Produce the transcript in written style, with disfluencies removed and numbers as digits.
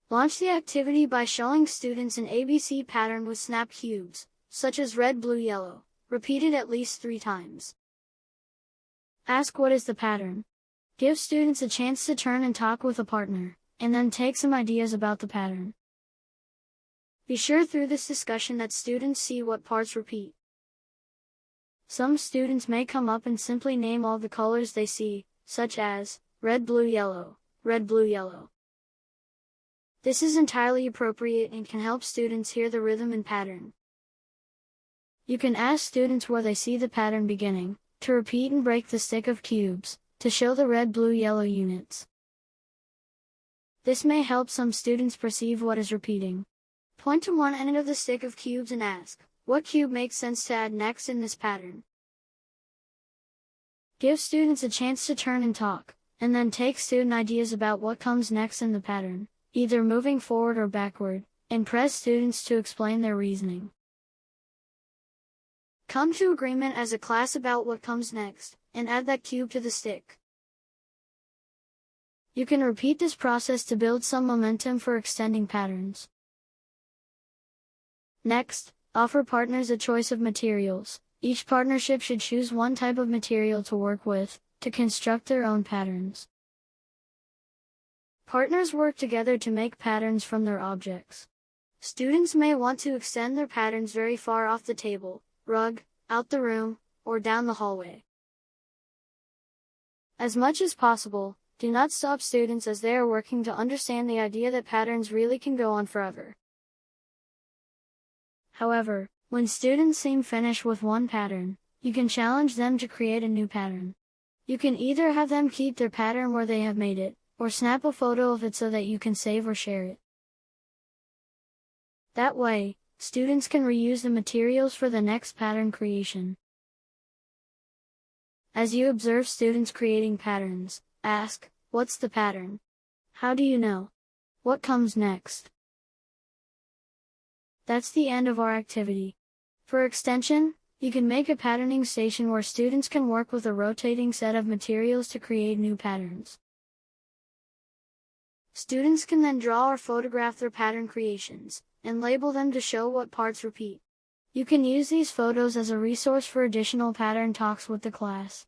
Launch the activity by showing students an ABC pattern with snap cubes, such as red, blue, yellow, repeated at least 3 times. Ask what is the pattern. Give students a chance to turn and talk with a partner, and then take some ideas about the pattern. Be sure through this discussion that students see what parts repeat. Some students may come up and simply name all the colors they see, such as red, blue, yellow, red, blue, yellow. This is entirely appropriate and can help students hear the rhythm and pattern. You can ask students where they see the pattern beginning, to repeat and break the stick of cubes, to show the red, blue, yellow units. This may help some students perceive what is repeating. Point to one end of the stick of cubes and ask, what cube makes sense to add next in this pattern? Give students a chance to turn and talk, and then take student ideas about what comes next in the pattern, either moving forward or backward, and press students to explain their reasoning. Come to agreement as a class about what comes next, and add that cube to the stick. You can repeat this process to build some momentum for extending patterns. Next, offer partners a choice of materials. Each partnership should choose one type of material to work with, to construct their own patterns. Partners work together to make patterns from their objects. Students may want to extend their patterns very far off the table, rug, out the room, or down the hallway. As much as possible, do not stop students as they are working to understand the idea that patterns really can go on forever. However, when students seem finished with one pattern, you can challenge them to create a new pattern. You can either have them keep their pattern where they have made it, or snap a photo of it so that you can save or share it. That way, students can reuse the materials for the next pattern creation. As you observe students creating patterns, ask, what's the pattern? How do you know? What comes next? That's the end of our activity. For extension, you can make a patterning station where students can work with a rotating set of materials to create new patterns. Students can then draw or photograph their pattern creations, and label them to show what parts repeat. You can use these photos as a resource for additional pattern talks with the class.